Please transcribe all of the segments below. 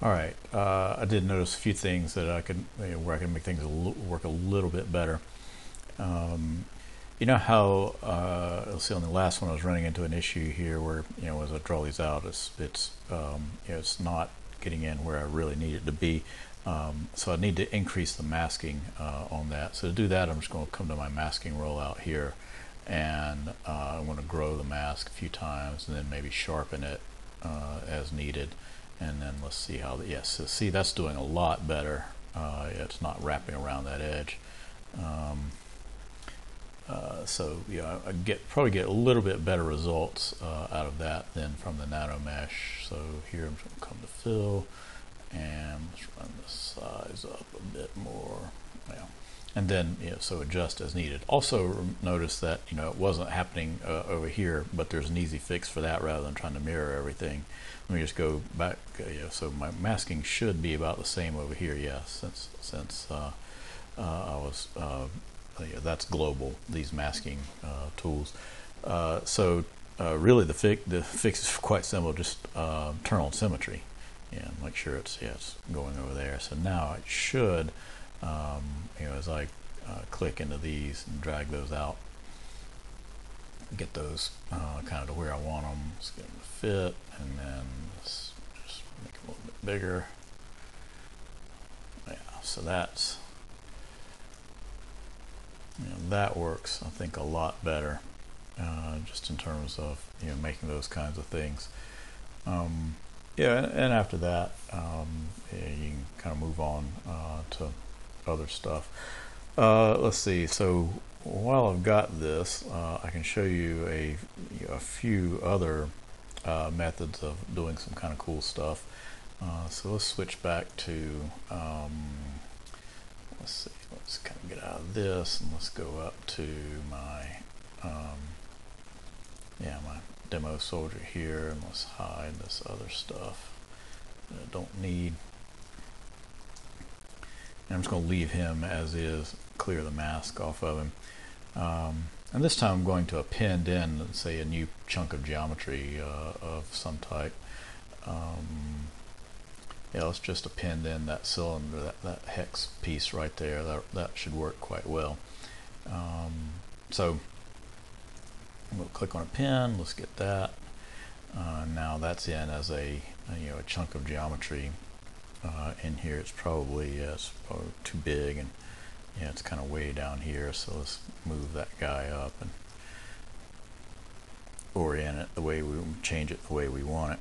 Alright, I did notice a few things that I could, where I can make things work a little bit better. You know how, let's see, on the last one I was running into an issue here where, as I draw these out, it's not getting in where I really need it to be. So I need to increase the masking on that. So to do that, I'm just going to come to my masking rollout here, and I want to grow the mask a few times and then maybe sharpen it as needed. And then let's see how, yes, so see, that's doing a lot better. It's not wrapping around that edge. So yeah, I probably get a little bit better results out of that than from the Nanomesh. So here I'm just going to come to fill, and let's run the size up a bit more. Yeah. And then, so adjust as needed. Also notice that, it wasn't happening over here, but there's an easy fix for that rather than trying to mirror everything. Let me just go back. So my masking should be about the same over here. Yes, since I was, that's global, these masking tools. So really the fix is quite simple. Just turn on symmetry and make sure it's going over there. So now it should, as I click into these and drag those out, get those kind of to where I want them. Let's get them to fit, and then let's just make them a little bit bigger. Yeah, so that's, that works, I think, a lot better, just in terms of making those kinds of things. Yeah, and after that, you can kind of move on to other stuff. Let's see. So while I've got this, I can show you a few other methods of doing some kind of cool stuff. So let's switch back to, let's see, let's kind of get out of this and let's go up to my, my demo soldier here, and let's hide this other stuff that I don't need. And I'm just going to leave him as is, clear the mask off of him. And this time I'm going to append in, let's say, a new chunk of geometry of some type. Let's just append in that cylinder, that hex piece right there. That should work quite well. So we'll click on append. Let's get that. Now that's in as a chunk of geometry. In here it's probably too big, and it's kind of way down here, so let's move that guy up and orient it the way we change it the way we want it.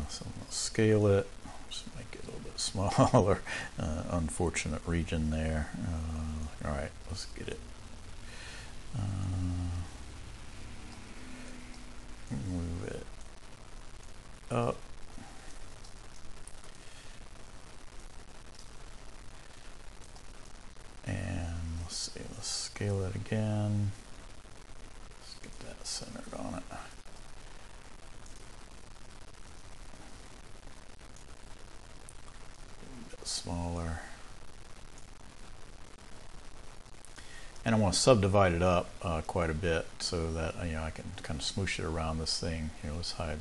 So let's scale it, just make it a little bit smaller. Unfortunate region there. Alright, let's get it. Move it up. And let's see, let's scale it again. Let's get that centered on it. A bit smaller. And I want to subdivide it up quite a bit so that I can kind of smoosh it around this thing. Here, let's hide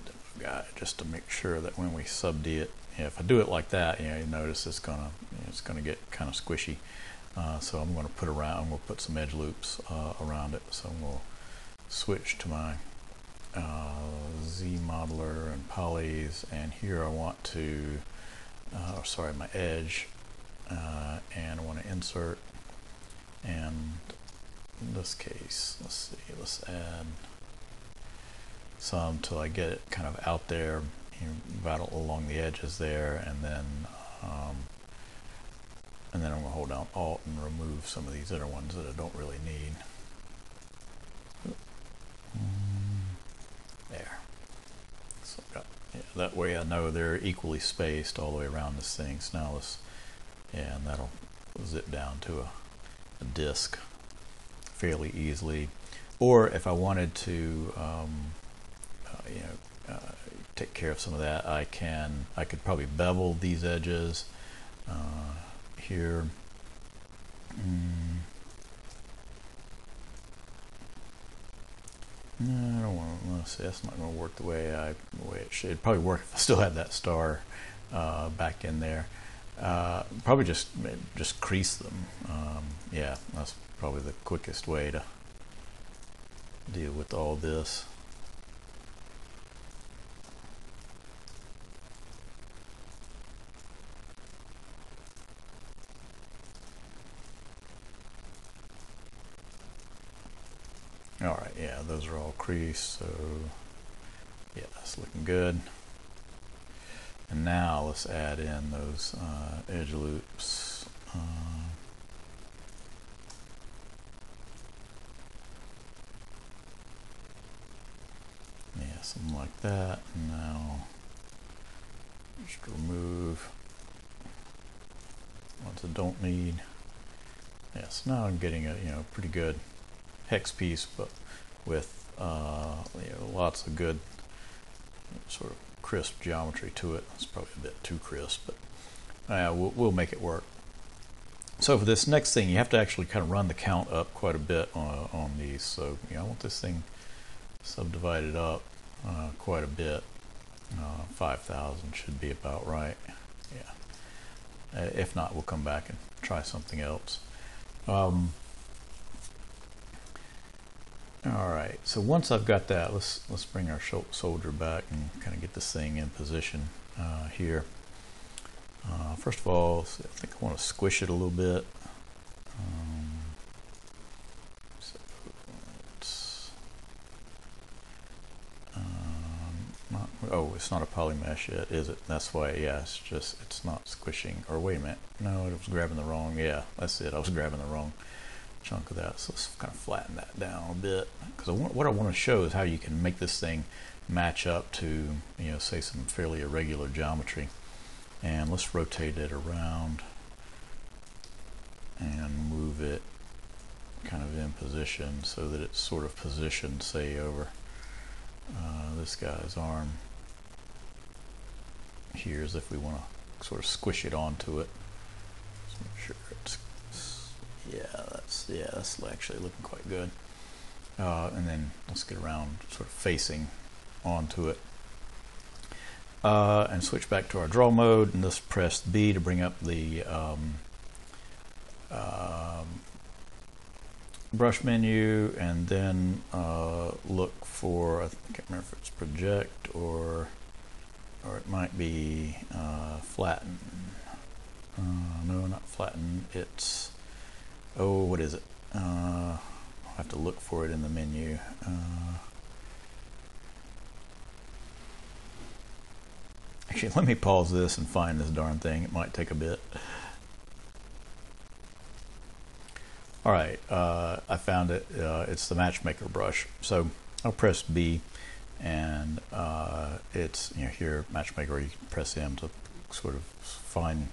the guy just to make sure that when we sub-D it, if I do it like that, you notice it's gonna get kind of squishy. So I'm going to put some edge loops around it. So we'll switch to my Z modeler and polys, and here I want to, my edge, and I want to insert. And in this case, let's see, let's add some till I get it kind of out there, about along the edges there, and then I'm going to hold down Alt and remove some of these other ones that I don't really need. There. So that way I know they're equally spaced all the way around this thing. So now and that'll zip down to a disk fairly easily. Or if I wanted to, take care of some of that, I could probably bevel these edges here. No, I don't want to. Let's see, that's not going to work the way it should. It'd probably work if I still had that star back in there. Probably just crease them. Yeah, that's probably the quickest way to deal with all this. All right, yeah, those are all creased, so yeah, that's looking good. And now let's add in those edge loops. Yeah, something like that. And now just remove ones I don't need. Yeah, so now I'm getting a pretty good hex piece, but with lots of good sort of crisp geometry to it. It's probably a bit too crisp, but we'll make it work. So for this next thing, you have to actually kind of run the count up quite a bit on these. So I want this thing subdivided up quite a bit. 5,000 should be about right. Yeah. If not, we'll come back and try something else. All right, so once I've got that, let's bring our soldier back and kind of get this thing in position here. First of all, I think I want to squish it a little bit. So it's not a poly mesh yet, is it? That's why, yeah, it's not squishing. Or wait a minute, no, it was grabbing the wrong, yeah, that's it, I was grabbing the wrong chunk of that. So let's kind of flatten that down a bit, because what I want to show is how you can make this thing match up to, say some fairly irregular geometry. And let's rotate it around and move it kind of in position so that it's sort of positioned, say, over this guy's arm here, as if we want to sort of squish it onto it. Just make sure it's that's actually looking quite good. And then let's get around sort of facing onto it. And switch back to our draw mode, and let's press B to bring up the brush menu, and then look for, I can't remember if it's project or it might be flatten. No, not flatten. It's what is it? I'll have to look for it in the menu. Actually, let me pause this and find this darn thing. It might take a bit. All right, I found it. It's the matchmaker brush. So I'll press B, and it's here matchmaker. You can press M to sort of fine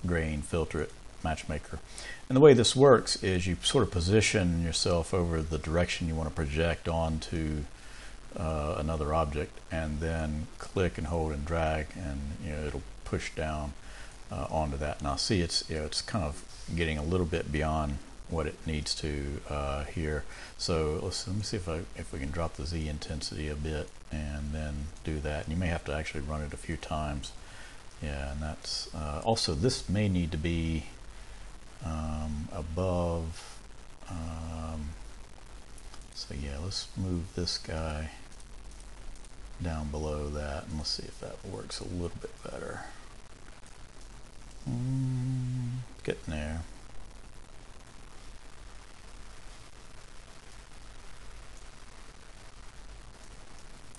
grain filter it. Matchmaker. And the way this works is you sort of position yourself over the direction you want to project onto another object, and then click and hold and drag, and it'll push down onto that. Now see, it's kind of getting a little bit beyond what it needs to here. So let me see if we can drop the Z intensity a bit and then do that. And you may have to actually run it a few times. Yeah, and that's also, this may need to be above. So yeah, let's move this guy down below that, and let's see if that works a little bit better. Getting there.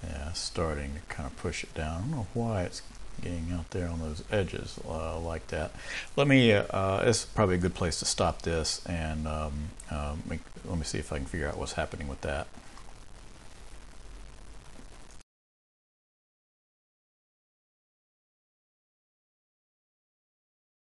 Yeah, starting to kind of push it down. I don't know why it's getting out there on those edges like that. Let me, it's probably a good place to stop this, and let me see if I can figure out what's happening with that.